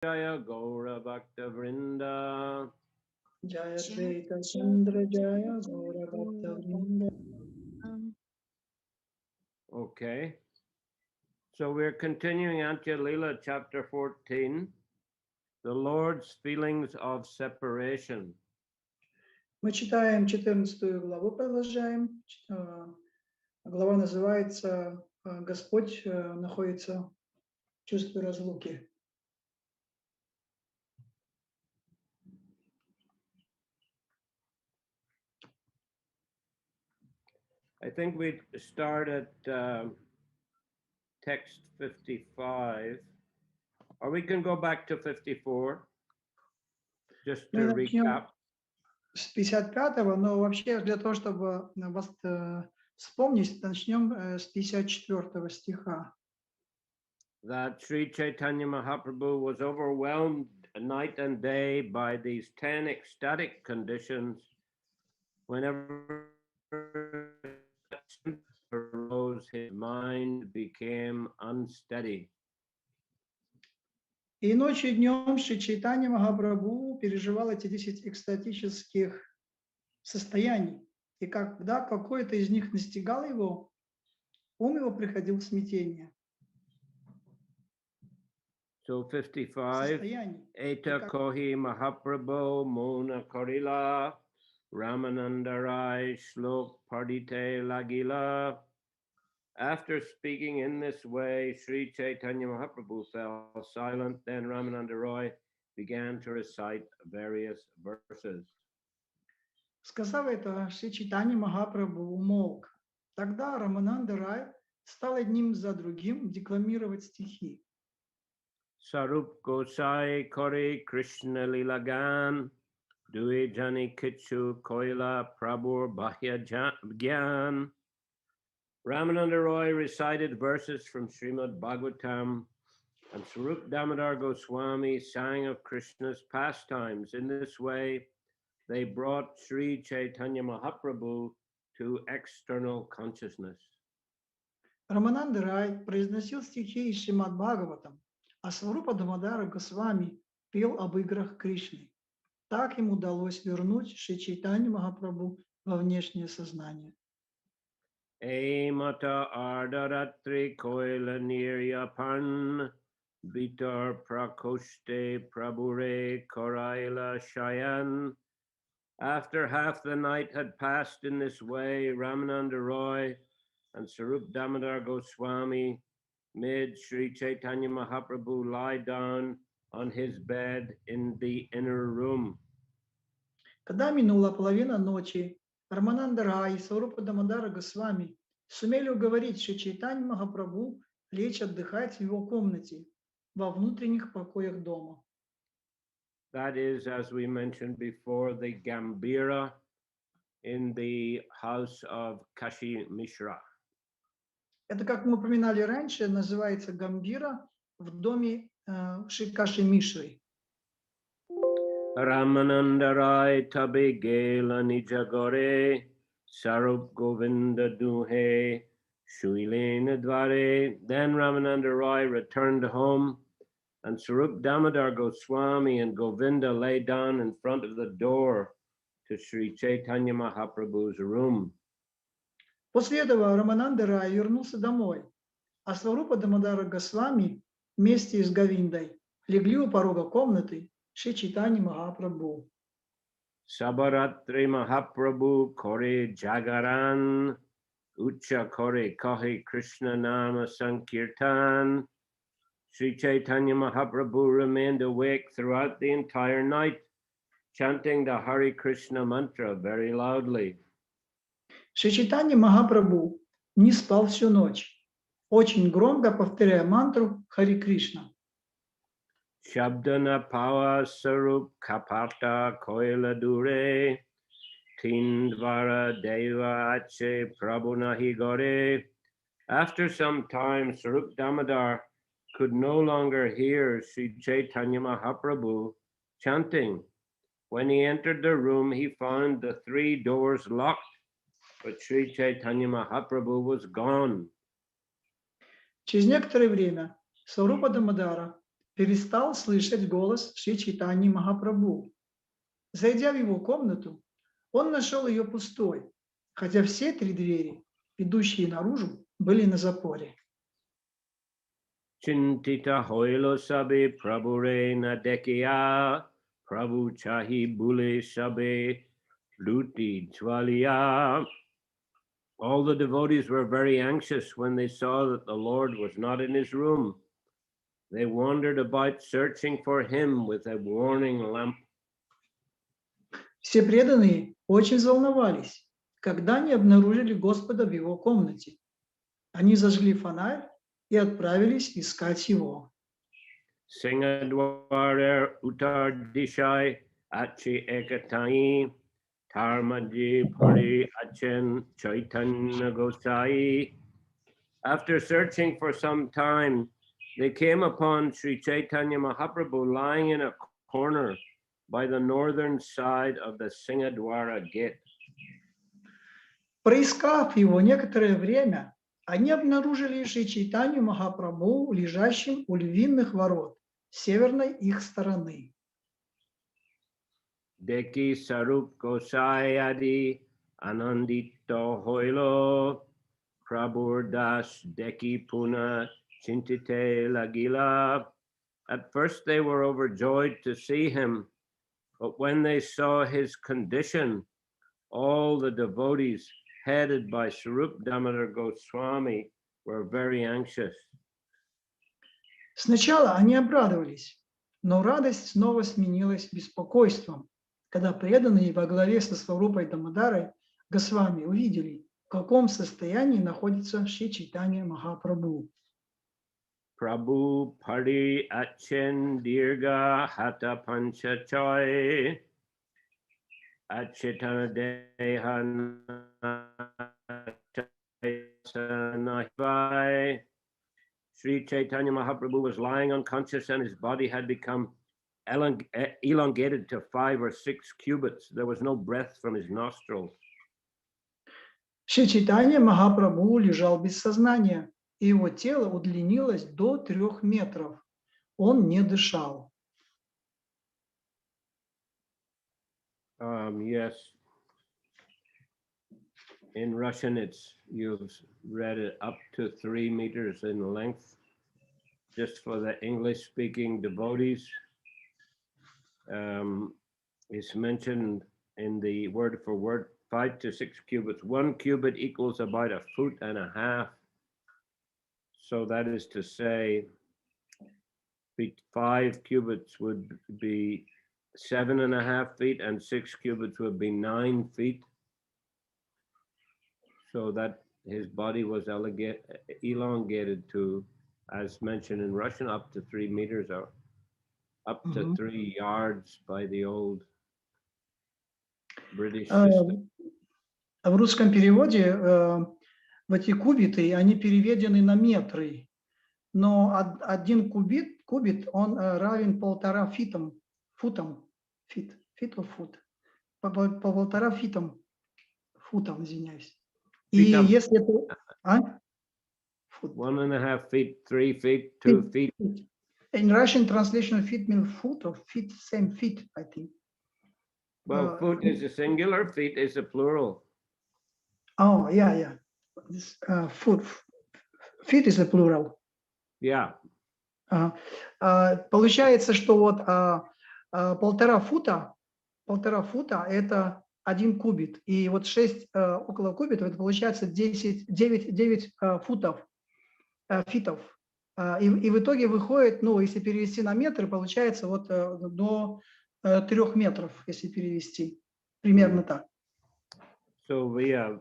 Jaya Gaura Bhakta Vrinda. Jayadvaita Chandra Jaya Gaura Bhakta Vrinda. Okay. So we're continuing Antya Lila chapter 14, the Lord's feelings of separation. Мы читаем 14 главу, продолжаем. Глава называется «Господь находится в чувстве разлуки». I think we start at text 55, or we can go back to 54, just to Мы начнем recap. с 55-го, но вообще для того, чтобы вас вспомнить, начнем с 54-го стиха. That Sri Chaitanya Mahaprabhu was overwhelmed night and day by these 10 ecstatic conditions. Whenever arose, his mind became unsteady. И ночью и днем Шри Чайтанья Махапрабху переживал эти 10 экстатических состояний. И когда какое-то из них настигало его, ум его приходил в смятение. So 55, Eta Kohi Mahaprabhu Mona Korila Ramanandarai Shlok Pardite Lagila. After speaking in this way, Sri Chaitanya Mahaprabhu fell silent. Then Ramananda Roy began to recite various verses. Сказав это, Шри Чайтанья Махапрабху умолк. Тогда Рамананда Рай стал одним за другим декламировать стихи. Sarup Gosai Kori Krishna Lilagan Dui Jani Kichu Koila Prabhur Bahya Gyan. Ramananda Roy recited verses from Srimad Bhagavatam, and Sarup Damodar Goswami sang of Krishna's pastimes. In this way, they brought Sri Chaitanya Mahaprabhu to external consciousness. Рамананда Рай произносил стихи из Шримад Бхагаватам, а Сварупа Дамодара Госвами пел об играх Кришны. Так им удалось вернуть Шри Чайтанью Махапрабху во внешнее сознание. Mata Ardaratri Koila Niryapan Vitar Prakoshte Prabhure Koraila Shayan. After half the night had passed in this way, Ramananda Roy and Sarup Damodar Goswami made Sri Chaitanya Mahaprabhu lie down on his bed in the inner room. Когда минула половина ночи, Рамананда Рай и Сварупа Дамодара Госвами сумели уговорить Шри Чайтанью Махапрабху лечь отдыхать в его комнате во внутренних покоях дома. That is, as we mentioned before, the Gambira in the house of Kashi Mishra. Это, как мы упоминали раньше, называется Гамбира в доме Шри Каши Мишры. Ramananda Rai Tabi Gela Nijagore Sarup Govinda Duhe Shuilena Dvare. Then Ramananda Rai returned home, and Sarup Damodar Goswami and Govinda lay down in front of the door to Sri Chaitanya Mahaprabhu's room. После этого Рамананда Рай вернулся домой, а Сварупа Дамодара Госвами вместе с Говиндой легли у порога комнаты Шри Чайтаньи Махапрабху. Sabaratri Mahaprabhu Kore Jagaran Ucha Kore Kahi Krishna Nama Sankirtan. Sri Chaitanya Mahaprabhu remained awake throughout the entire night, chanting the Hare Krishna mantra very loudly. Шри Чайтанья Махапрабху не спал всю ночь, очень громко повторяя мантру Хари Кришна. Shabdana Pawa Sarup Kapata Koila Dure Tindvara Deva Ache Prabhunahi Gore. After some time, Sarup Damodar could no longer hear Sri Chaitanya Mahaprabhu chanting. When he entered the room, he found the 3 doors locked, but Sri Chaitanya Mahaprabhu was gone. Через некоторое время Сварупа Дамодара перестал слышать голос Шри Чайтаньи Махапрабху. Зайдя в его комнату, он нашел ее пустой, хотя все 3 двери, ведущие наружу, были на запоре. Chintita hoilo sabe prabhure na dekiya, Prabhu chahi bule sabe luti jwaliya. All the devotees were very anxious when they saw that the Lord was not in his room. They wandered about searching for him with a warning lamp. Все преданные очень волновались, когда не обнаружили Господа в его комнате. Они зажгли фонарь и отправились искать его. Singadwar utar dishai achi ekatai tarmaji pari achen Chaitanya Gosai. After searching for some time, they came upon Sri Chaitanya Mahaprabhu lying in a corner by the northern side of the Singadwara gate. Проискав его некоторое время, они обнаружили Шри Чайтанью Махапрабху лежащим у львиных ворот с северной их стороны. Deki Sarup Gosai Adi Anandito Hoilo Prabhur Das Deki Puna Chintite Lagila. At first they were overjoyed to see him, but when they saw his condition, all the devotees headed by Sarup Damodar Goswami were very anxious. Сначала они обрадовались, но радость снова сменилась беспокойством, когда преданные во главе со Сварупой Дамодарой Госвами увидели, в каком состоянии находится Шри Чайтанья Махапрабху. Prabhu Pari Achen Dirga Hata Pancha Choi Achetana Dehanahivai. Sri Chaitanya Mahaprabhu was lying unconscious and his body had become elongated to 5 or 6 cubits. There was no breath from his nostrils. Шри Чайтанья Махапрабху лежал без сознания, и его тело удлинилось до 3 метров. Он не дышал. Yes. In Russian, you've read it up to 3 meters in length. Just for the English-speaking devotees, it's mentioned in the word for word 5 to 6 cubits. 1 cubit equals about 1.5 feet. So that is to say, 5 cubits would be 7.5 feet, and 6 cubits would be 9 feet. So that his body was elongated to, as mentioned in Russian, up to 3 meters or up to 3 yards by the old British system. В русском переводе в эти кубиты, они переведены на метры, но 1 кубит, он равен 1,5 футам, feet or foot, по 1,5 футам, извиняюсь. И если это... 1.5 feet, 3 feet, 2 feet. In Russian translation, feet means foot or feet, same feet, I think. Well, foot is a singular, feet is a plural. Oh, yeah. This, foot, feet is a plural. Yeah. Получается, что вот 1,5 фута это 1 кубит, и вот 6 около кубитов, это получается 9 футов, фитов. И в итоге выходит, ну, если перевести на метры, получается вот до 3 метров, если перевести. Примерно так. So we have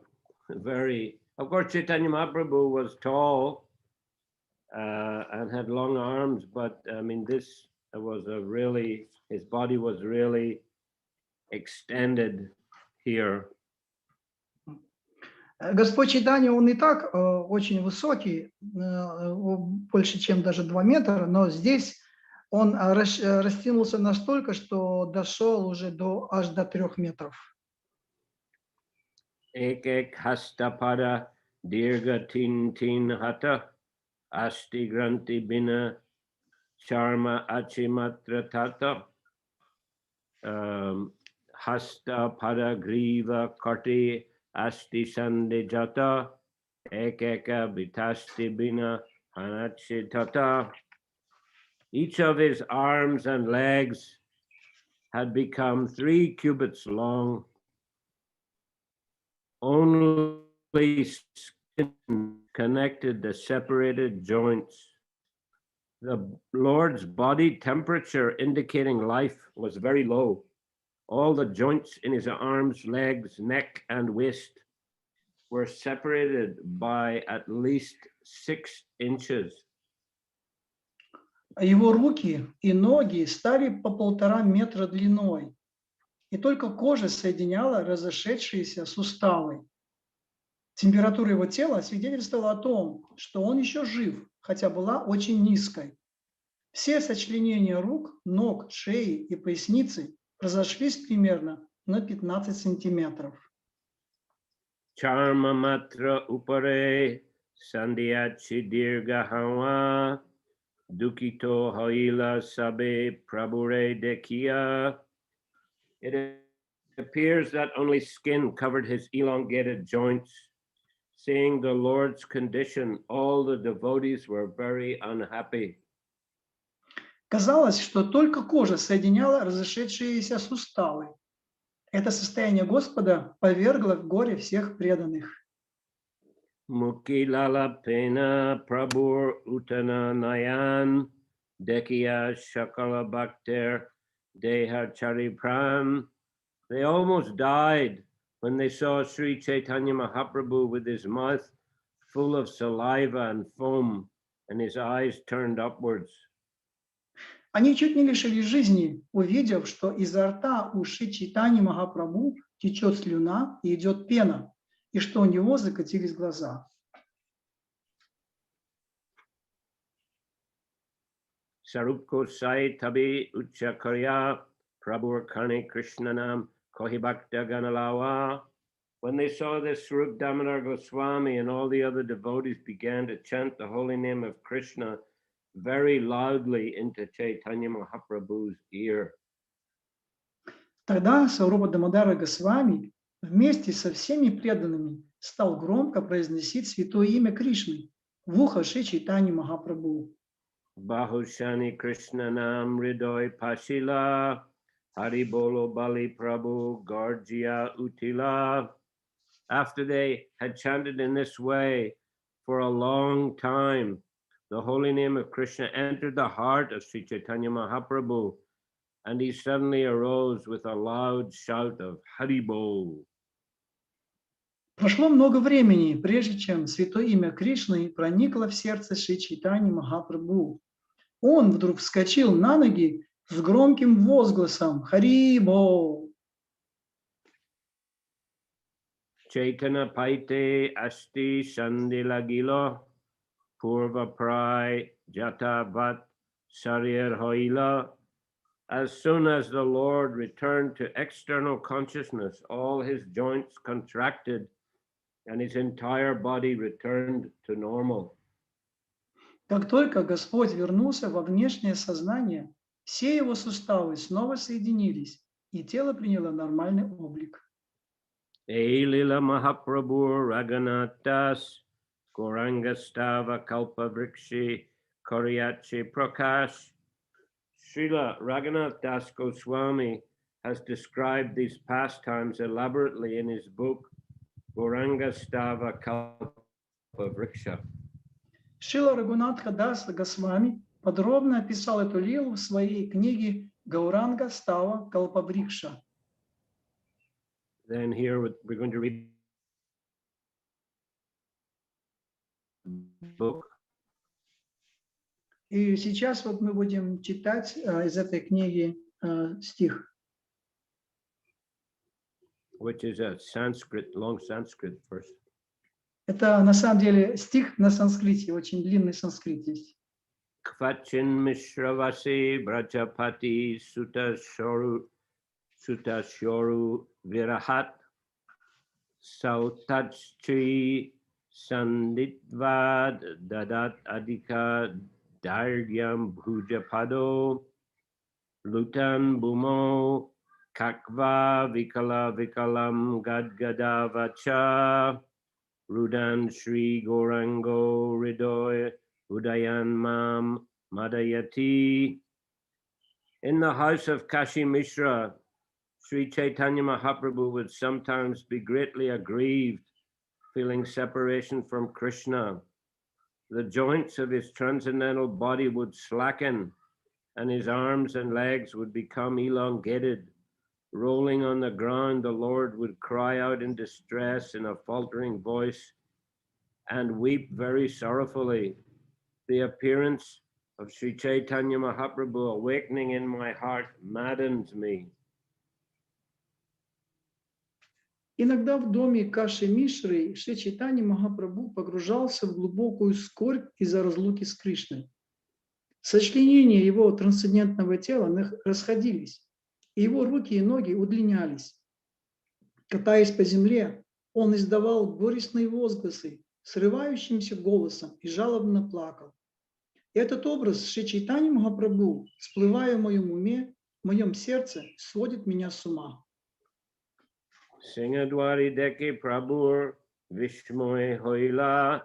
of course, Chaitanya Mahaprabhu was tall and had long arms, but I mean, this was his body was really extended here. Господь Чайтанья, он и так очень высокий, больше, чем даже 2 метра, но здесь он растянулся настолько, что дошел уже аж до 3 метров. Ek hastapada dirga tin hata asti granti bina charma achimatra tata, hasta padagriva karti asti sandijata, ekeka bitasti bina hanachi tata. Each of his arms and legs had become 3 cubits long. Only skin connected the separated joints. The Lord's body temperature, indicating life, was very low. All the joints in his arms, legs, neck, and waist were separated by at least 6 inches. Его руки и ноги стали по 1,5 метра длиной, и только кожа соединяла разошедшиеся суставы. Температура его тела свидетельствовала о том, что он еще жив, хотя была очень низкой. Все сочленения рук, ног, шеи и поясницы разошлись примерно на 15 сантиметров. Charma matra upare sandhyachi dirgahava dukito haila sabe prabhure dekia. It appears that only skin covered his elongated joints. Seeing the Lord's condition, all the devotees were very unhappy. Казалось, что только кожа соединяла разошедшиеся суставы. Это состояние Господа повергло в горе всех преданных. Mukilala pena prabhur utana nayan dekiya shakala bhakter deha charipran. They almost died when they saw Sri Chaitanya Mahaprabhu with his mouth full of saliva and foam and his eyes turned upwards. Они чуть не лишились жизни, увидев, что изо рта у Шри Чайтаньи Махапрабху течет слюна и идет пена, и что у него закатились глаза. Sarup Kosai Tabi Uchakarya Prabhu Karni Krishnanam Kohibakta Ganalawa. When they saw this, Swarup Damodar Goswami and all the other devotees began to chant the holy name of Krishna very loudly into Chaitanya Mahaprabhu's ear. Тогда Сварупа Дамодара Госвами вместе со всеми преданными стал громко произносить святое имя Кришны в ухо Шри Чайтаньи Махапрабху. Bahushani Krishna Nam Hridoy Pashila Hari Bolo Bali Prabhu Garjia Utila. After they had chanted in this way for a long time, the holy name of Krishna entered the heart of Sri Chaitanya Mahaprabhu, and he suddenly arose with a loud shout of Hari Bol. Прошло много времени, прежде чем святое имя Кришны проникло в сердце Шри Чайтаньи Махапрабху. Он вдруг вскочил на ноги с громким возгласом «Хари-бо!». Chaitanya Paite Asti Sandilagilo Purva Prai Jatavat Sarir Hoila. As soon as the Lord returned to external consciousness, all his joints contracted and his entire body returned to normal. Как только Господь вернулся во внешнее сознание, все его суставы снова соединились, и тело приняло нормальный облик. Eilila Mahaprabhu Raghunathas Gaurangastava Kalpa Vrikshi Koryachi Prakash. Srila Raghunath Das Goswami has described these pastimes elaborately in his book Gaurangastava Kalpa Vriksha. Шрила Рагунатха Даса Госвами подробно описал эту лилу в своей книге «Гауранга Става Калпаврикша». Then here we're going to read the book. И сейчас вот мы будем читать из этой книги стих. Which is a Sanskrit, long Sanskrit verse. Это на самом деле стих на санскрите, очень длинный санскрит есть. Kvachin Mishravasi Brajapati Sutashoru Virahat Sautachchi Sanditvad Dadat Adika Dargyam Bhujapado Lutan Bumo Kakva Vikala Vikalam Gadgada Vacha Rudan Shri Gorango Ridoy Udayan Mam Madayati. In the house of Kashi Mishra, Sri Chaitanya Mahaprabhu would sometimes be greatly aggrieved, feeling separation from Krishna. The joints of his transcendental body would slacken, and his arms and legs would become elongated. Rolling on the ground, the Lord would cry out in distress in a faltering voice and weep very sorrowfully. The appearance of Sri Chaitanya Mahaprabhu awakening in my heart maddens me. Иногда в доме Каши Мишры Шри Чайтанья Махапрабху погружался в глубокую скорбь из-за разлуки с Кришной. Сочленения его трансцендентного тела расходились, и его руки и ноги удлинялись. Катаясь по земле, он издавал горестные возгласы, срывающимся голосом и жалобно плакал. Этот образ Шри Чайтаньи Махапрабху, всплывая в моем уме, в моем сердце, сводит меня с ума. Singadwari deke Prabhur Vishmoy Hoila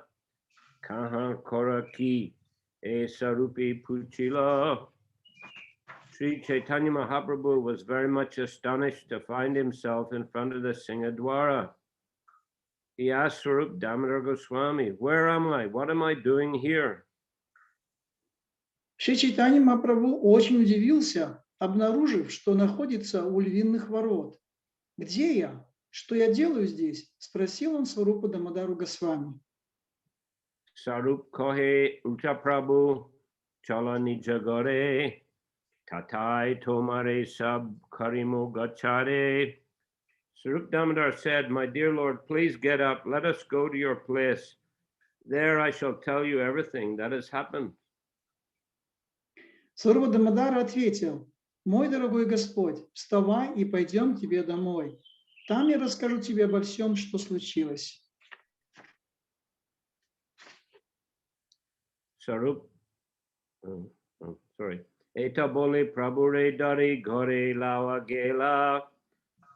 Kahan Koraki E Sarupi Puchila. Sri Chaitanya Mahaprabhu was very much astonished to find himself in front of the Singadwara. He asked Swarup Damodar Goswami, "Where am I? What am I doing here?" Шри Чайтанья Махапрабху очень удивился, обнаружив, что находится у львиных ворот. «Где я? Что я делаю здесь?» – спросил он Сварупа Дамодару Госвами. Sarup kohe Uta Prabhu Chala Nijagare Tatai Tomare Sab Karimo Gachare. Sarup Damodar said, "My dear Lord, please get up. Let us go to your place. There I shall tell you everything that has happened." Сварупа Дамодар ответил: «Мой дорогой Господь, вставай и пойдем к тебе домой. Там я расскажу тебе обо всем, что случилось». Sarup, Eta bole Prabhure dari gore lawa gela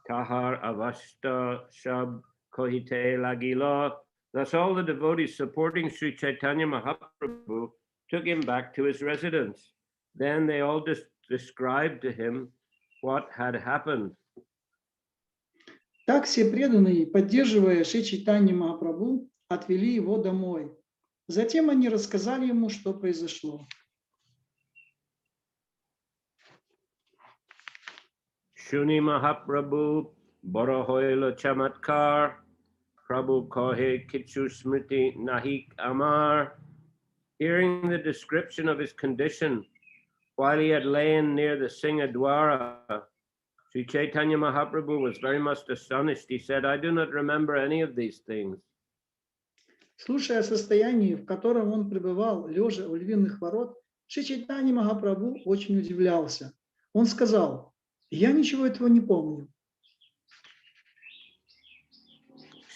tahar avasta shab kohite lagila. Thus all the devotees supporting Sri Chaitanya Mahaprabhu took him back to his residence. Then they all described to him what had happened. Так все преданные, поддерживая Шри Чайтанья Махапрабху, отвели его домой. Затем они рассказали ему, что произошло. Shuni Mahaprabhu Barahoila Chamatkar Prabhu Kohe Kichu Smriti Nahik Amar. Hearing the description of his condition while he had lain near the Singadwara, Sri Chaitanya Mahaprabhu was very much astonished. He said, "I do not remember any of these things." Слушая о состоянии, в котором он пребывал, лежа у львиных ворот, Шри Чайтанья Махапрабху очень удивлялся. Он сказал: «Я ничего этого не помню».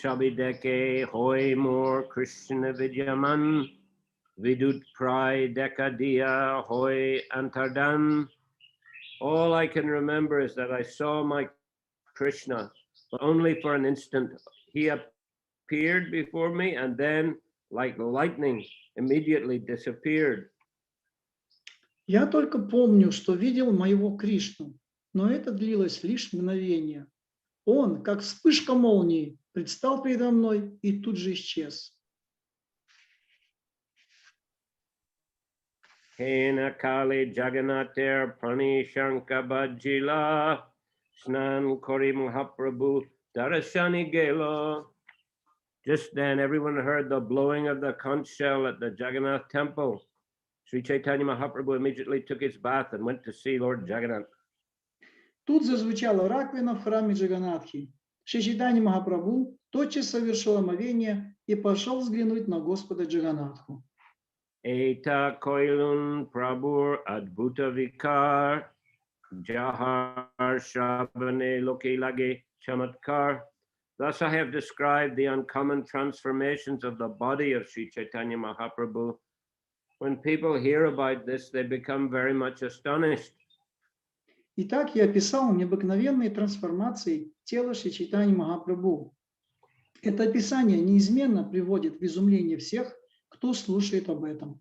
Shabideke hoy more Krishna Vidyaman Vidut Prai Dekadia hoy Antardan. All I can remember is that I saw my Krishna, but only for an instant. He appeared before me and then, like lightning, immediately disappeared. «Я только помню, что видел моего Кришну, но это длилось лишь мгновение. Он, как вспышка молнии, предстал передо мной и тут же исчез». Hena Kali Jagannathar Pani Shankabajila Snan Kori Mahaprabhu Darashani Gela. Just then everyone heard the blowing of the conch shell at the Jagannath temple. Sri Chaitanya Mahaprabhu immediately took his bath and went to see Lord Jagannath. Тут зазвучала раковина в храме Джаганатхи. Шри Чайтанья Махапрабху тотчас совершил омовение и пошел взглянуть на Господа Джаганатху. Eta koilun prabhur adbhuta vikar jahar shabane loke lage chamatkar. Thus I have described the uncommon transformations of the body of Sri Chaitanya Mahaprabhu when people hear about this, they become very much astonished. Итак, я описал необыкновенные трансформации тела Шри Чайтаньи Махапрабху. Это описание неизменно приводит в изумление всех, кто слушает об этом.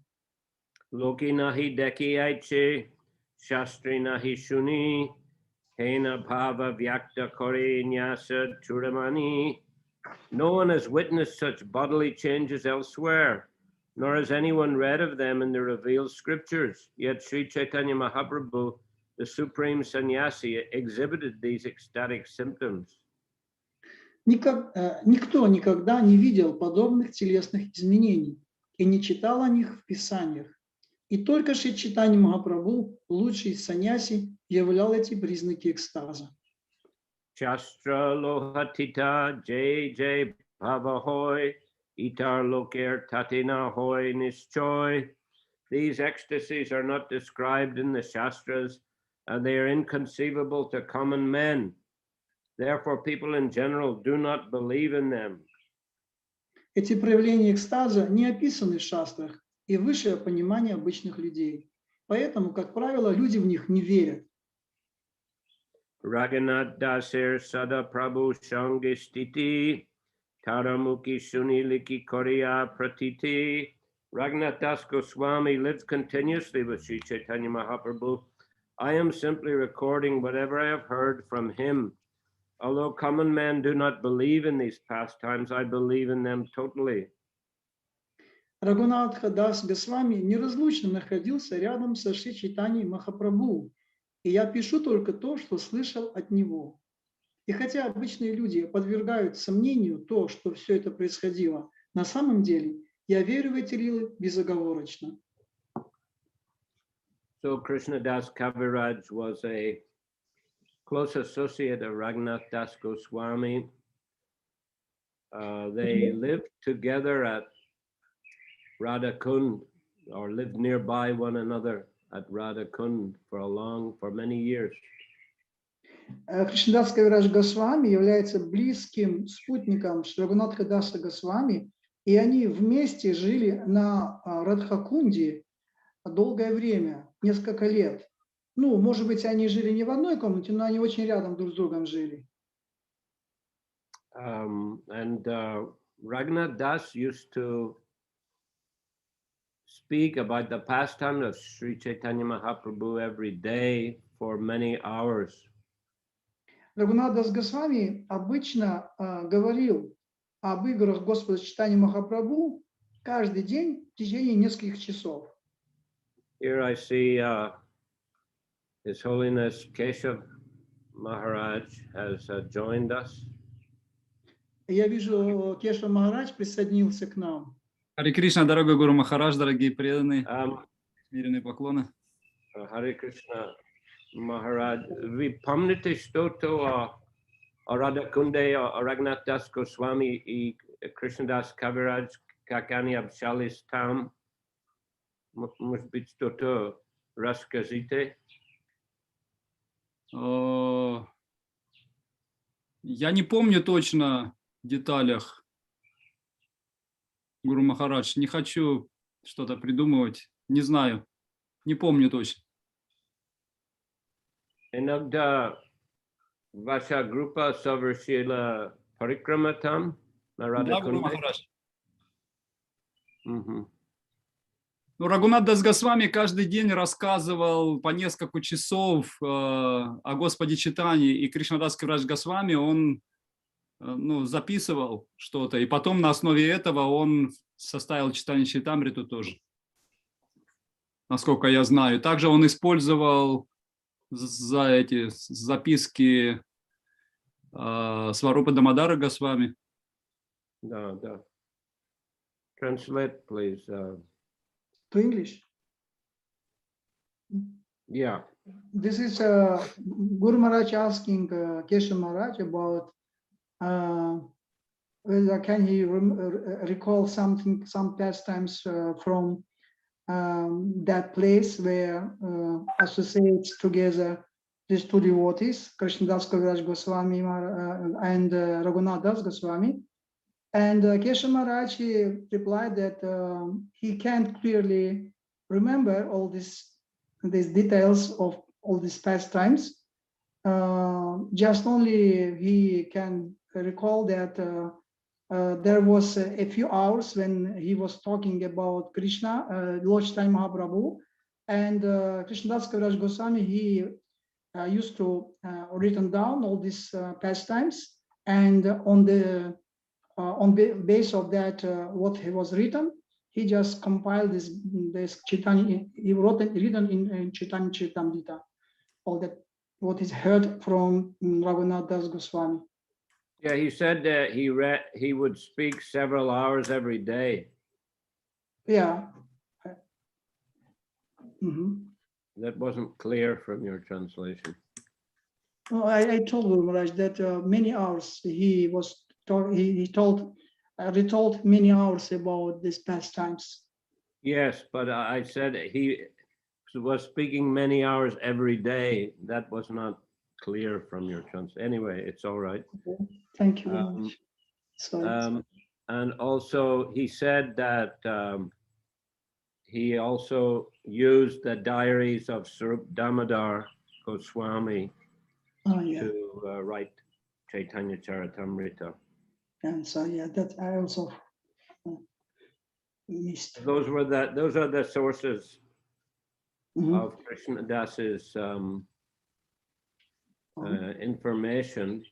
Loki nahi deki aiche, shastri nahi shuni, hena bhava vyakta kore nyasa churamani. No one has witnessed such bodily changes elsewhere, nor has anyone read of them in the revealed scriptures. Yet Sri Chaitanya Mahaprabhu, the supreme sannyasi, exhibited these ecstatic symptoms. Никто никогда не видел подобных телесных изменений и не читал о них в Писаниях. И только Шри Чайтанья Махапрабху, лучший саньяси, являл эти признаки экстаза. Shastra lohatita jay jay bhava hoy, itar loker tatina hoy nischoy. These ecstasies are not described in the Shastras, and they are inconceivable to common men. Therefore, people in general do not believe in them. Эти проявления экстаза не описаны в шастрах и выше понимания обычных людей. Поэтому, как правило, люди в них не верят. Raghunath Dasir Sada Prabhu Shangistiti Taramuki Suniliki Korea Pratiti. Raghunath Das Goswami lives continuously with Sri Chaitanya Mahaprabhu. I am simply recording whatever I have heard from him. Although common men do not believe in these pastimes, I believe in them totally. Рагунатха Дас Госвами неразлучно находился рядом со Шри Чайтаньей Махапрабху, и я пишу только то, что слышал от него. И хотя обычные люди подвергают сомнению то, что все это происходило, на самом деле я верю в эти лилы безоговорочно. So Krishna Das Kaviraj was a close associate of Raghunath Das Goswami. They lived together at Radha Kund, or lived nearby one another at Radha Kund for many years. Кришнадас Кавирадж Госвами является близким спутником Рагунатха Даса Госвами, и они вместе жили на Радхакунде долгое время, несколько лет. Ну, может быть, они жили не в одной комнате, но они очень рядом друг с другом жили. Raghunath Das used to speak about the pastime of Sri Chaitanya Mahaprabhu every day for many hours. Рагунат Дас Госвами обычно говорил об играх Господа Чайтаньи Махапрабху каждый день в течение нескольких часов. Here I see His Holiness Keshav Maharaj has joined us. Я вижу, Кешав Махарадж присоединился к нам. Харе Кришна, дорогой Гуру Махарадж, дорогие преданные, смиренные поклоны. Харе Кришна Maharaj, vi pamnite stoto Radha Kunde Raghunath Das Goswami и Krishnadas Kaviraj Kakani Abshalis Tam. Может быть, что-то расскажите? Я не помню точно в деталях, Гуру Махарадж, не хочу что-то придумывать, не знаю, не помню точно. Иногда ваша группа совершила парикрама там, на Радha Да, Гуру Kunde? Махарадж. Мгм. Ну, Рагунат Дас Госвами каждый день рассказывал по несколько часов о Господе Чайтанье, и Кришнадас Кавирадж Госвами, он записывал что-то, и потом на основе этого он составил Чайтанью-Чаритамриту тоже, насколько я знаю. Также он использовал за эти записки Сварупа Дамодара Госвами. Да, да. Translate, please. To English. Yeah. This is Guru Maharaj asking Keshav Maharaj about whether can he recall some pastimes from that place where associates together these two devotees, Krishnadas Kaviraj Goswami and Raghunath Das Goswami. And Keshav Maharaj replied that he can't clearly remember all these details of all these pastimes. Just only he can recall that there was a few hours when he was talking about Krishna, Lord Chaitanya Mahaprabhu, and Krishnadas Kaviraj Goswami, he used to written down all these pastimes, and on base of that, what he was written, he just compiled this Chaitanya. He written in Chaitanya Charitamriта, all that what is heard from Raghunath Das Goswami. Yeah, he said that he would speak several hours every day. Yeah. Mm-hmm. That wasn't clear from your translation. No, I told Guru Maharaj that many hours he was retold many hours about these pastimes. Yes, but I said he was speaking many hours every day. That was not clear from your translation. Anyway, it's all right. Okay. Thank you very much. Sorry. And also he said that he also used the diaries of Swarup Damodar Goswami to write Chaitanya Charitamrita. And so yeah, that I also missed. Those are the sources of Krishna Das's information.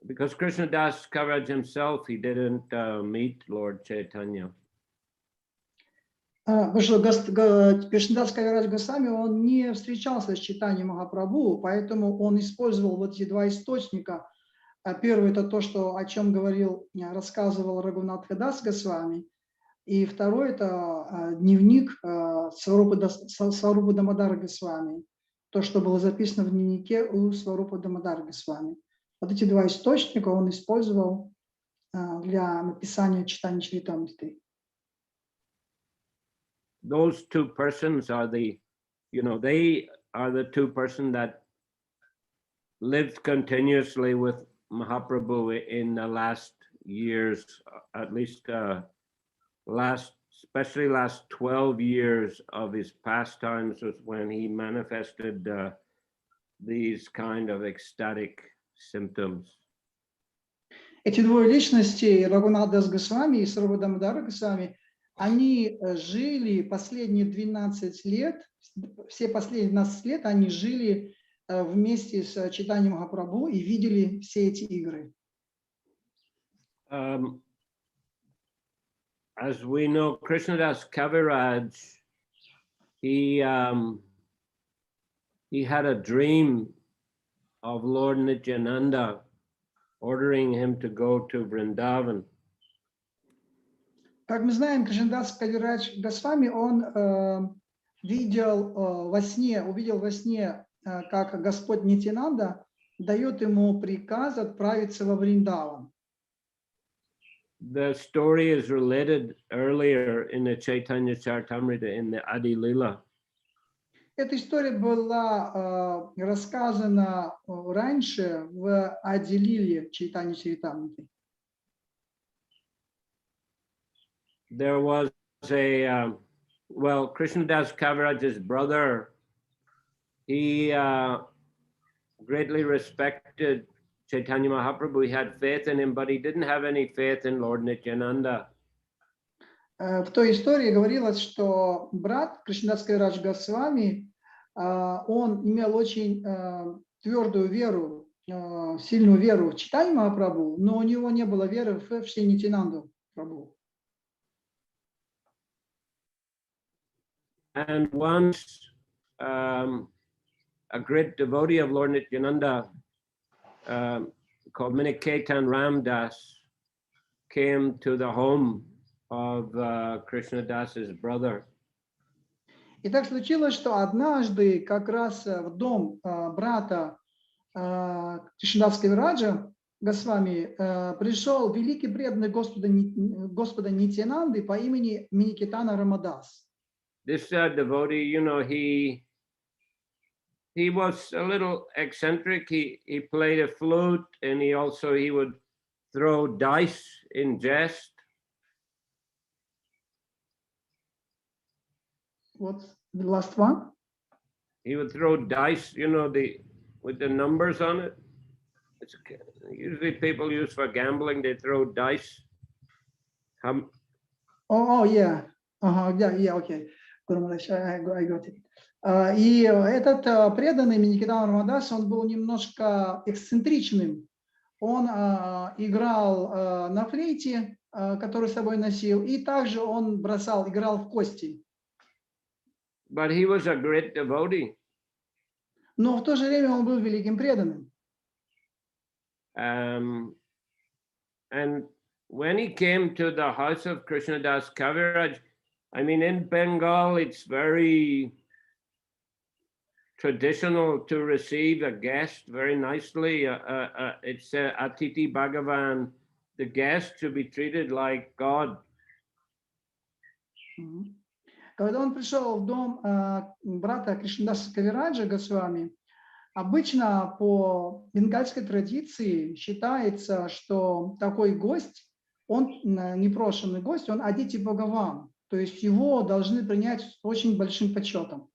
Because Krishna Das Kaviraj himself, he didn't meet Lord Chaitanya. Потому что Кришнадас Кавирадж Госвами, он не встречался с Чайтаньей Махапрабху, поэтому он использовал вот эти два источника. Первый это то, о чем рассказывал Рагунат Дас Госвами, и второй это дневник Сварупа Дамодара Госвами, то, что было записано в дневнике у Сварупа Дамодара Госвами. Вот эти два источника он использовал для написания Чайтаньи Чаритамриты. Those two persons are they are the two persons that lived continuously with Mahaprabhu in the last years, at least especially last 12 years of his pastimes was when he manifested these kind of ecstatic symptoms. Эти двое личностей, Рагунат Дас Госвами и Сварупа Дамодара Госвами, они жили последние 12 лет, все последние 12 лет они жили вместе с Чайтаньей Махапрабху и видели все эти игры. As we know, Krishnadas Kaviraj, he had a dream of Lord Nityananda ordering him to go to Vrindavan. Как мы знаем, Кришнадас Кавирадж Госвами, он увидел во сне, как Господь Нитянанда дает ему приказ отправиться во Вриндаван. The story is related earlier in the Chaitanya Charitamrita in the Adi Lila. Эта история была рассказана раньше в Ади Лиле Чайтаньи Чаритамриты. There was Krishnadas Kaviraj's brother, he greatly respected Chaitanya Mahaprabhu. He had faith in him, but he didn't have any faith in Lord Nityananda. В той истории говорилось, что брат Кришнадас Кавирадж Госвами, он имел очень твердую веру, сильную веру в Чайтанью Махапрабху, но у него не было веры в Шри Нитянанду Прабху. And once a great devotee of Lord Nityananda called Miniketan Ramdas came to the home of Krishnadas's brother. И так случилось, что однажды как раз в дом брата Кришнадаса Кавираджа Госвами пришел великий преданный Господа Нитянанды по имени Миникетана Рамадас. This devotee, he was a little eccentric. He played a flute, and he would throw dice in jest. What's the last one? He would throw dice, you know, with the numbers on it. It's usually people use for gambling. They throw dice. Yeah. Yeah, okay. I got it. И этот преданный Никитан Рамадас, он был немножко эксцентричным. Он играл на флейте, которую с собой носил, и также он играл в кости. But he was a great devotee. Но в то же время он был великим преданным. And when he came to the house of Krishnadas Kaviraj, I mean, in Bengal, it's very traditional to receive a guest very nicely. It's Atiti Bhagavan. The guest should be treated like God. Когда он пришел в дом брата Кришнадаса Кавираджа Госвами, обычно по бенгальской традиции считается, что такой гость, он непрошенный гость, он Адити Бхагаван, то есть его должны принять с очень большим почетом.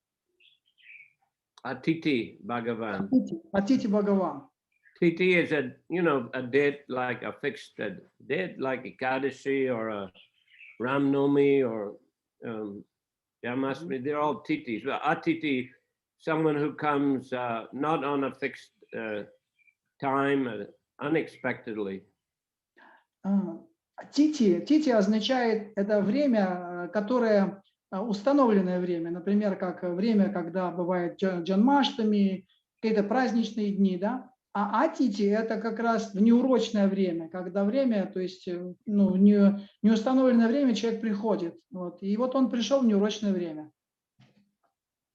Atiti Bhagavan. Atiti Bhagavan. Titi is a date like a fixed date like Ekadashi or a Ramnami or Yamasmi. They're all titis. But Atiti, someone who comes not on a fixed time, unexpectedly. Тити означает это время, которое установленное время, например, как время, когда бывает Джанмаштами, какие-то праздничные дни, да? А Атити это как раз в неурочное время, когда время, то есть неустановленное время человек приходит. Вот. И вот он пришел в неурочное время.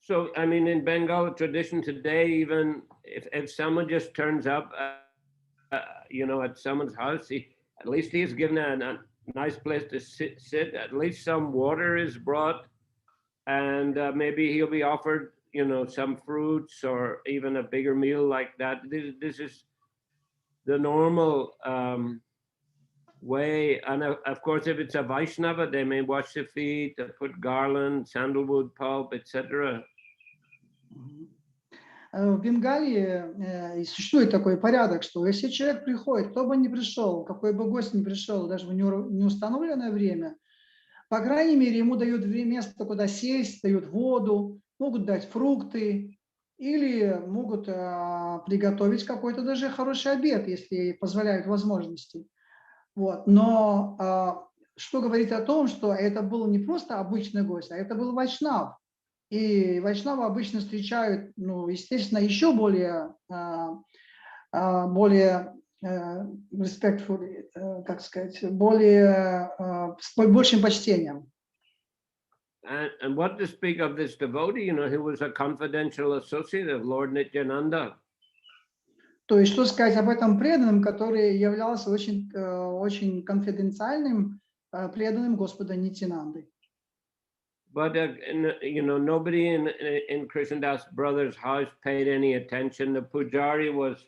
So, I mean, in Bengal tradition today, even if someone just turns up, at someone's house, at least he's given a nice place to sit. At least some water is brought, and maybe he'll be offered, some fruits or even a bigger meal like that. This is the normal way. And of course, if it's a Vaishnava, they may wash the feet, put garland, sandalwood pulp, etc. В Бенгалии существует такой порядок, что если человек приходит, кто бы ни пришел, какой бы гость ни пришел, даже в неустановленное время, по крайней мере, ему дают место, куда сесть, дают воду, могут дать фрукты или могут приготовить какой-то даже хороший обед, если позволяют возможности. Вот. Но что говорит о том, что это был не просто обычный гость, а это был вайшнав. И вайшнавы обычно встречают, естественно, еще более respectfully, как сказать, с большим почтением. And what to speak of this devotee, who was a confidential associate of Lord Nityananda. То есть, что сказать об этом преданном, который являлся очень, очень конфиденциальным преданным Господа Нитянанды. But nobody in Krishnadas brother's house paid any attention. The pujari was,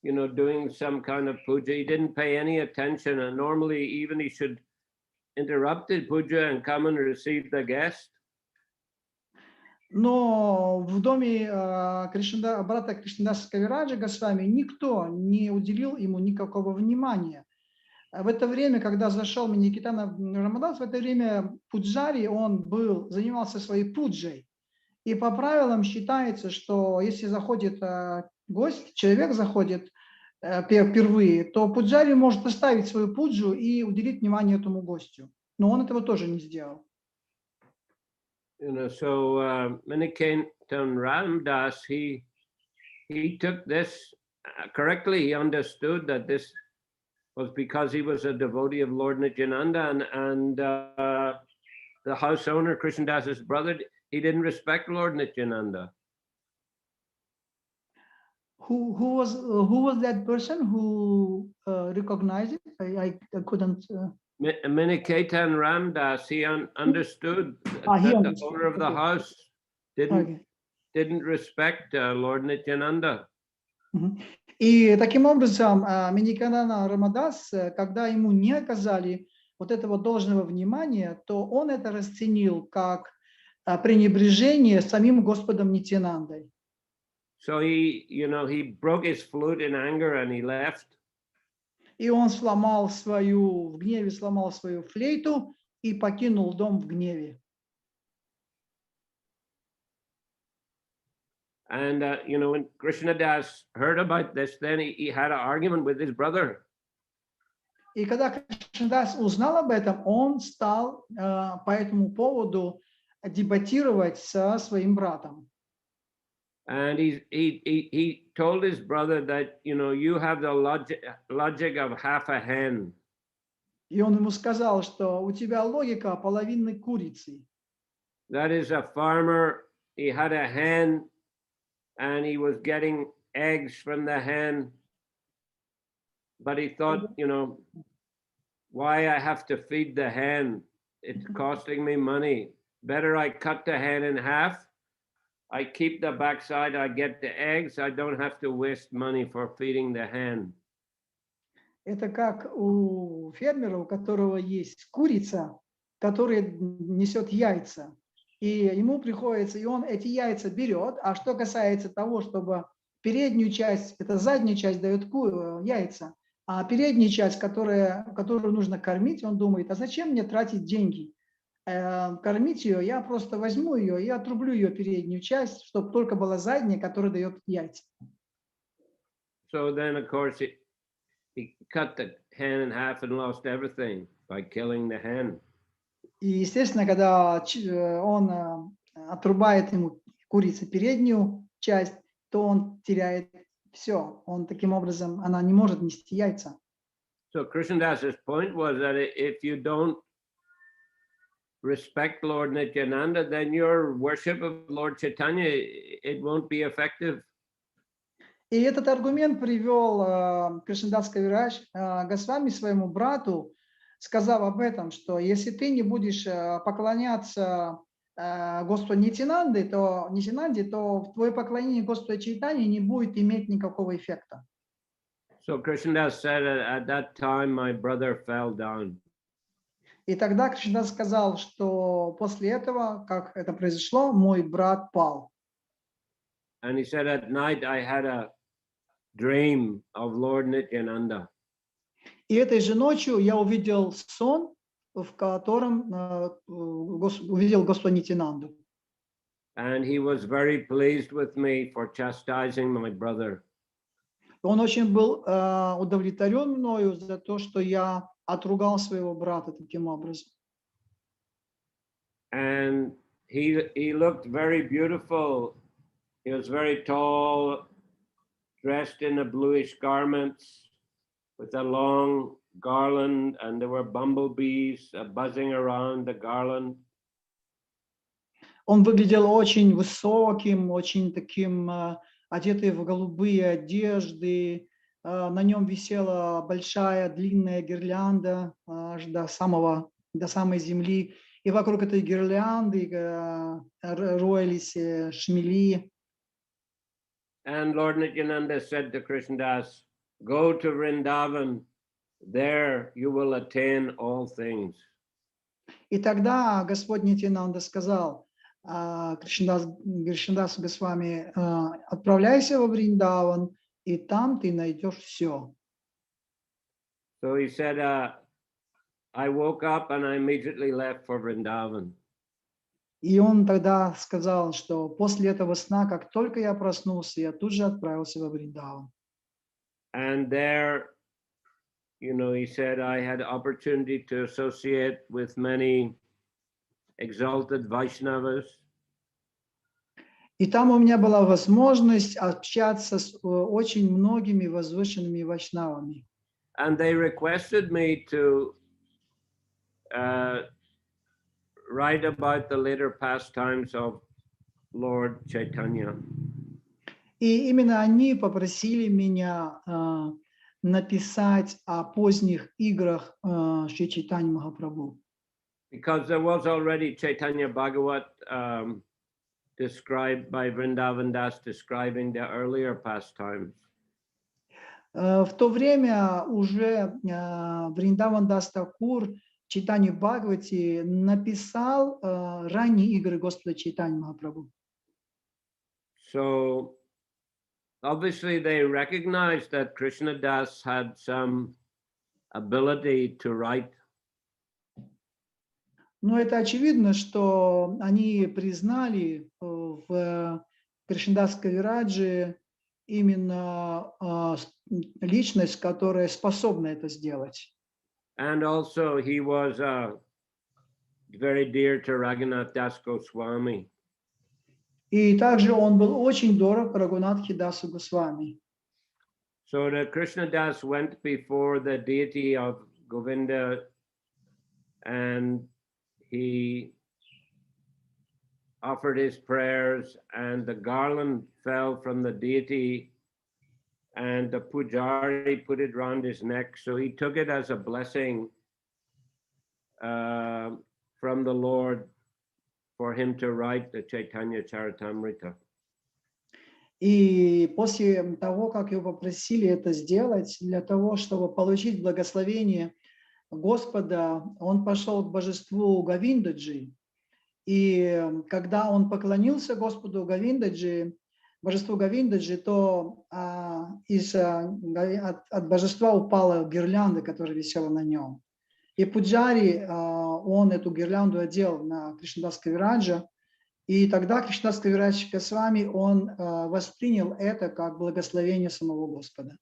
doing some kind of puja. He didn't pay any attention, and normally even he should interrupt the puja and come and receive the guest. Но в доме брата Кришнадаса Кавираджа Госвами никто не уделил ему никакого внимания. В это время, когда зашел Никитан Рамадас, в это время пуджари, он занимался своей пуджей. И по правилам считается, что если заходит гость, человек заходит впервые, то пуджари может оставить свою пуджу и уделить внимание этому гостю. Но он этого тоже не сделал. So Nikithan Ramdas, he took this correctly. He understood that this was because he was a devotee of Lord Nityananda, and the house owner, Krishnadas's brother, he didn't respect Lord Nityananda. Who was that person who recognized it? I couldn't. Nikithan Ramdas, he understood that the owner of the house didn't respect Lord Nityananda. И таким образом Никитан Рамадас, когда ему не оказали вот этого должного внимания, то он это расценил как пренебрежение самим Господом Нитьянандой. So he broke his flute in anger and he left. И он в гневе сломал свою флейту и покинул дом в гневе. And when Krishnadas heard about this, then he had an argument with his brother. И когда Кришнадас узнал об этом, он стал по этому поводу дебатировать со своим братом. And he told his brother that you have the logic of half a hen. И он ему сказал, что у тебя логика половинной курицы. That is, a farmer, he had a hen and he was getting eggs from the hen, but he thought, why I have to feed the hen? It's costing me money. Better I cut the hen in half. I keep the backside, I get the eggs. I don't have to waste money for feeding the hen. Это как у фермера, у которого есть курица, которая несет яйца. И ему приходится, и он эти яйца берет. А что касается того, чтобы переднюю часть, это задняя часть дает яйца, а передняя часть, которую нужно кормить, он думает, а зачем мне тратить деньги? Кормить ее, я просто возьму ее и отрублю ее переднюю часть, чтобы только была задняя, которая дает яйца. So then, of course, he cut the hen in half and lost everything by killing the hen. И, естественно, когда он отрубает ему курице переднюю часть, то он теряет все. Он таким образом, она не может нести яйца. So Krishnadas's point was that if you don't respect Lord Nityananda, then your worship of Lord Chaitanya, it won't be effective. И этот аргумент привел Кришнадас Кавирадж Госвами своему брату, сказав об этом, что если ты не будешь поклоняться Господу Нитьянанде, то твое поклонение Господу Чайтанье не будет иметь никакого эффекта. So Krishnadas said at that time my brother fell down. И тогда Кришнадас сказал, что после этого, как это произошло, мой брат пал. And he said at night I had a dream of Lord Nityananda. И этой же ночью я увидел сон, в котором увидел Господа Нитьянанду. And he was very pleased with me for chastising my brother. Он очень был удовлетворен мною за то, что я отругал своего брата таким образом. And he looked very beautiful. He was very tall, dressed in the bluish garments with a long garland, and there were bumblebees buzzing around the garland. Он выглядел очень высоким, очень таким одетый в голубые одежды. На нем висела большая длинная гирлянда аж до самой земли. И вокруг этой гирлянды роились шмели. And Lord Nityananda said to Krishnadas, go to Vrindavan, there you will attain all things. И тогда Господь Нитьянанда сказал Кришнадасу Госвами, отправляйся во Вриндаван, и там ты найдешь все. So he said, I woke up and I immediately left for Vrindavan. И он тогда сказал, что после этого сна, как только я проснулся, я тут же отправился во Вриндаван. And there, he said, I had opportunity to associate with many exalted Vaishnavas. И там у меня была возможность общаться с очень многими возвышенными вайшнавами. And they requested me to write about the later pastimes of Lord Chaitanya. И именно они попросили меня написать о поздних играх Шри Чайтаньи Махапрабху. Because there was already Chaitanya Bhagavat described by Vrindavan Das, describing the earlier pastimes. В то время уже Вриндаван Дас Такур Чайтаньи Бхагавати написал ранние игры Господа Чайтаньи Махапрабху. So obviously they recognized that Krishna Das had some ability to write. Но это очевидно, что они признали в Кришнадас Кавираджи именно личность, которая способна это сделать. And also he was very dear to Raghunath Das Goswami. И также он был очень дорог Рагунатхи Дасу Госвами. So the Krishna Das went before the deity of Govinda and he offered his prayers and the garland fell from the deity and the pujari put it around his neck. So he took it as a blessing from the Lord for him to write the Чайтанья Чаритамрита. И после того, как его попросили это сделать, для того, чтобы получить благословение Господа, он пошел к божеству Говиндаджи. И когда он поклонился Господу Говиндаджи, божеству Говиндаджи, то от божества упала гирлянда, которая висела на нем. И пуджари, он эту гирлянду одел на Кришнадас Кавираджа, и тогда Кришнадас Кавирадж Госвами, он воспринял это как благословение самого Господа.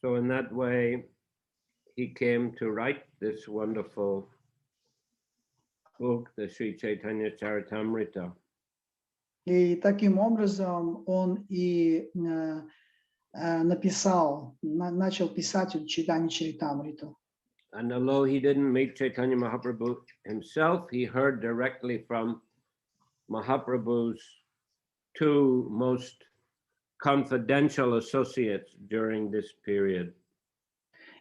So in that way, he came to write this wonderful book, the Sri Chaitanya Charitamrita. И таким образом он и начал писать Чайтанью Чаритамриту. And although he didn't meet Chaitanya Mahaprabhu himself, he heard directly from Mahaprabhu's two most confidential associates during this period.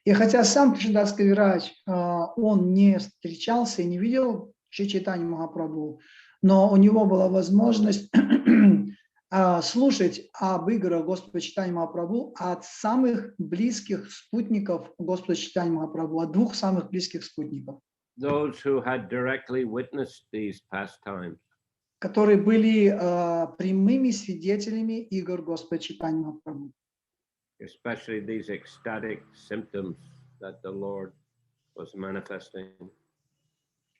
И хотя сам Кришнадас Кавирадж, он не встречался и не видел Чайтанью Махапрабху, но у него была возможность слушать об играх Господа Чайтаньи Махапрабху от самых близких спутников Господа Чайтаньи Махапрабху, от двух самых близких спутников. Those who had directly witnessed these pastimes. Которые были прямыми свидетелями игр Господа Чайтаньи Махапрабху. Especially these ecstatic symptoms that the Lord was manifesting.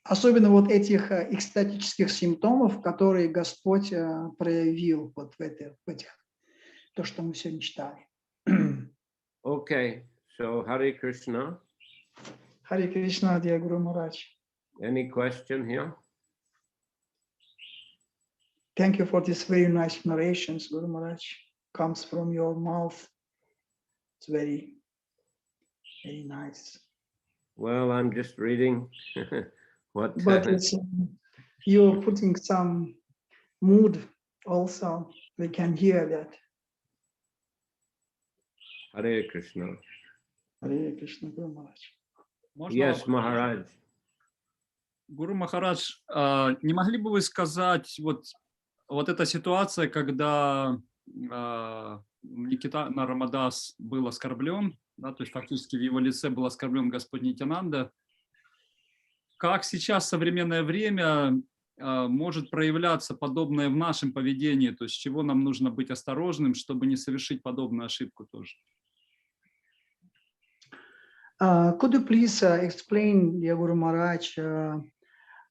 Особенно вот этих экстатических симптомов, которые Господь проявил вот в этих, то, что мы сегодня читали. Okay, so Hare Krishna. Харе Кришна, dear Guru Maharaj. Any question here? Thank you for these very nice narrations, Guru Maharaj. Comes from your mouth. It's very, very nice. Well, I'm just reading what. But you're putting some mood also. We can hear that. Hare Krishna. Hare Krishna, Guru Maharaj. Yes, Maharaj. Гуру Махарадж, не могли бы вы сказать, вот эта ситуация, когда Никитана Рамадас был оскорблен, да, то есть фактически в его лице был оскорблен Господь Нитьянанда, как сейчас в современное время может проявляться подобное в нашем поведении, то есть с чего нам нужно быть осторожным, чтобы не совершить подобную ошибку тоже? Could you please explain, dear Guru Maharaj,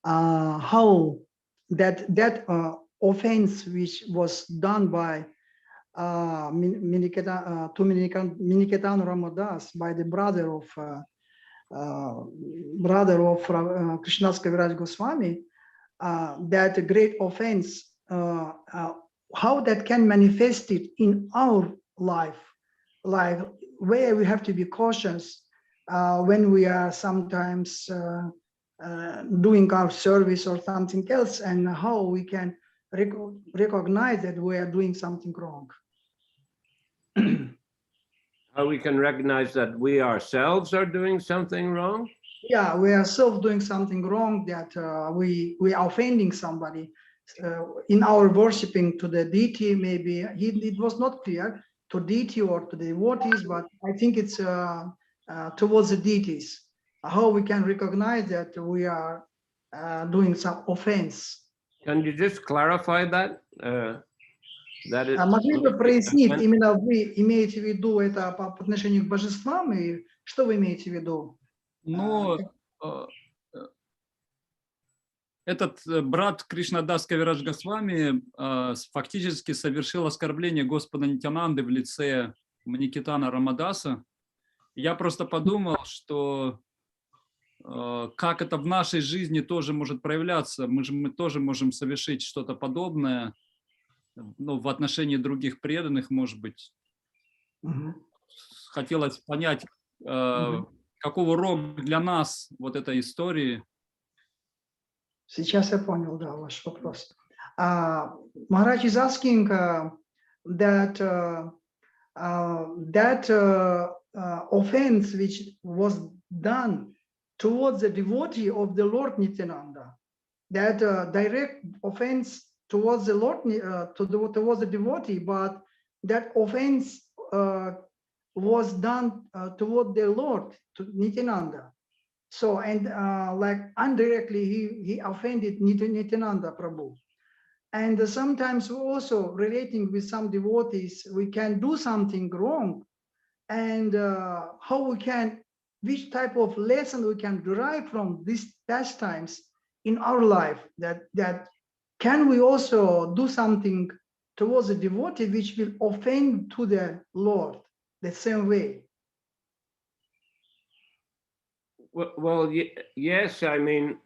how that offense which was done by Miniketana Ramadas, by the brother of Krishnadas Kaviraj Goswami, that great offense, how that can manifest it in our life, like where we have to be cautious when we are sometimes doing our service or something else, and how we can recognize that we are doing something wrong. How we can recognize that we ourselves are doing something wrong? Yeah, we are self doing something wrong, that we are offending somebody in our worshiping to the deity. Maybe it was not clear to deity or to the devotees, but I think it's towards the deities. how we can recognize that we are doing some offense. Can you just clarify that? That it, Могли бы прояснить, именно вы имеете в виду это по отношению к божествам, и что вы имеете в виду? Но этот брат Кришнадас Кавирадж Госвами фактически совершил оскорбление Господа Нитьянанды в лице Маникитана Рамадаса. Я просто подумал, что как это в нашей жизни тоже может проявляться. Мы тоже можем совершить что-то подобное, ну, в отношении других преданных, может быть. Хотелось понять, какого рода для нас вот этой истории. Сейчас я понял, да, ваш вопрос. Махарадж is asking that offense which was done towards the devotee of the Lord Nityananda, that direct offense towards the Lord, towards the devotee, but that offense was done toward the Lord, to Nityananda. So, and like indirectly, he offended Nityananda Prabhu. And sometimes also relating with some devotees, we can do something wrong. And how we can, which type of lesson we can derive from these pastimes in our life, that can we also do something towards a devotee which will offend to the Lord the same way? Well, yes, I mean,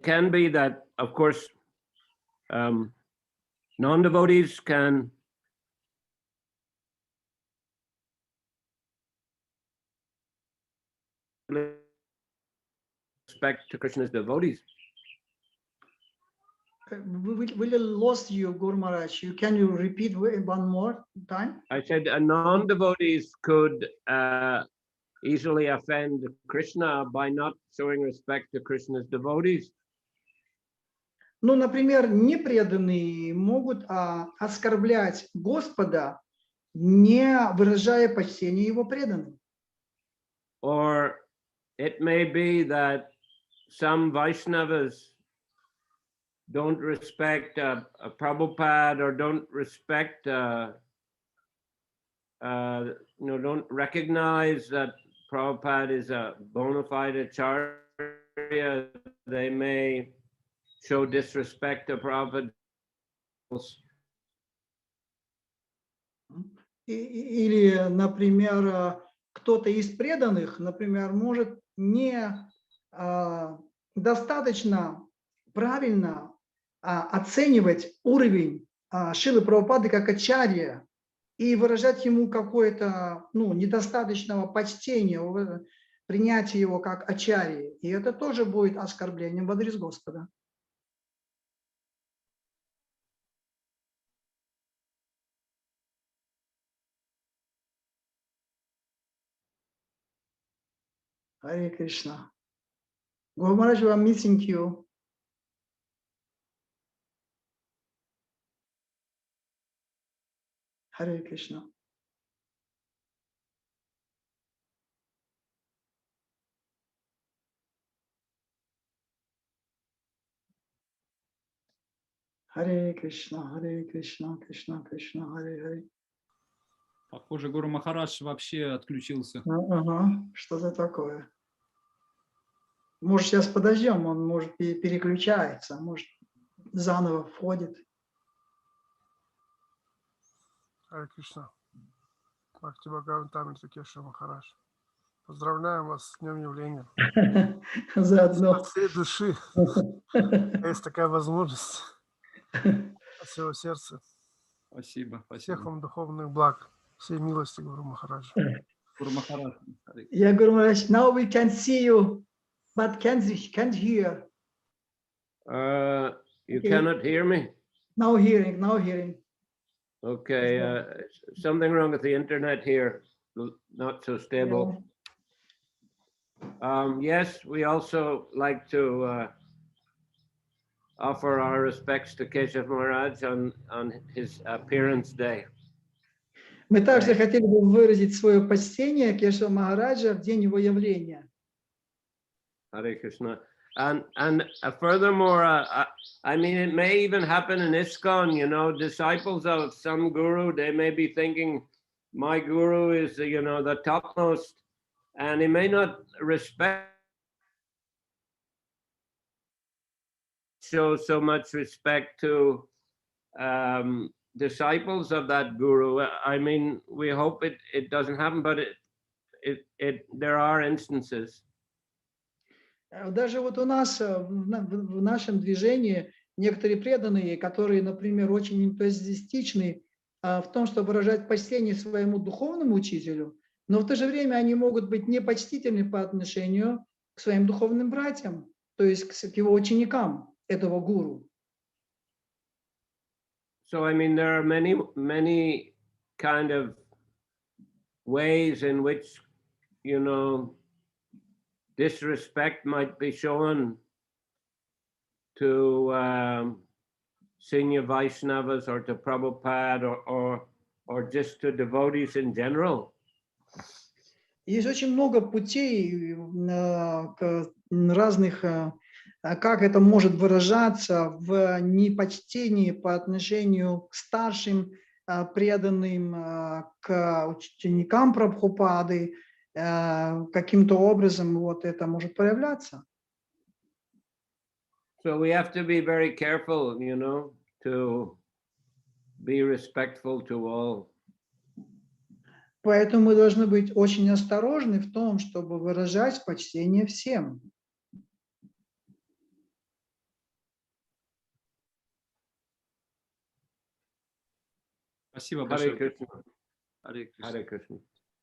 can be that, of course, non-devotees can respect to Krishna's devotees. We lost you, Guru Maharaj. Can you repeat one more time? I said non-devotees could easily offend Krishna by not showing respect to Krishna's devotees. Ну, например, непреданные могут оскорблять Господа, не выражая почтения Его преданным. Or it may be that some Vaishnavas don't respect a Prabhupada, or don't respect, don't recognize that Prabhupada is a bona fide acharya. They may show disrespect to Prabhupada. Или, например, кто-то из преданных, например, может не достаточно правильно оценивать уровень Шрилы Прабхупады как ачарья и выражать ему какое-то недостаточного почтения, принятия его как ачарьи. И это тоже будет оскорблением в адрес Господа. Харе Кришна. Guru Maharaj, we are missing you. Hare Krishna. Hare Krishna, Hare Krishna, Krishna Krishna, Hare Hare. Похоже, Гуру Махарадж вообще отключился. Ага, что-то такое. Может, сейчас подождем, он может переключается, может заново входит. Харе Кришна. Бхакти Бхагавантамрита Кеша Махарадж. Поздравляем вас с днем явления. Заодно. От всей души. Есть такая возможность. От всего сердца. Спасибо, спасибо. Всех вам духовных благ. Всей милости, Гуру Махараджа. Гуру Махарадж. Yeah, Guru Maharaj, now we can see you, but can't hear. You Okay. cannot hear me? Now hearing. Okay, something wrong with the internet here, not so stable. Yes, we also like to offer our respects to Keshav Maharaj on his appearance day. Мы также хотели бы выразить свое почтение Кешава Махараджа в день его явления. Hare Krishna. And furthermore, I mean, it may even happen in ISKCON, you know, disciples of some guru, they may be thinking, my guru is, you know, the topmost, and he may not show so much respect to disciples of that guru. I mean, we hope it doesn't happen, but there are instances. Даже вот у нас в нашем движении некоторые преданные, которые, например, очень энтузиастичны в том, чтобы выражать почтение своему духовному учителю, но в то же время они могут быть непочтительны по отношению к своим духовным братьям, то есть к его ученикам этого гуру. So, I mean, there are many kind of ways in which, you know, disrespect might be shown to senior Vaishnavas or to Prabhupada or just to devotees in general. Есть очень много путей разных, как это может выражаться в непочтении по отношению к старшим преданным, к ученикам Прабхупады, каким-то образом вот это может проявляться. So we have to be very careful, you know, to be respectful to all. Поэтому мы должны быть очень осторожны в том, чтобы выражать почтение всем. Спасибо Hare большое. Krishna. Hare Krishna. Hare Krishna.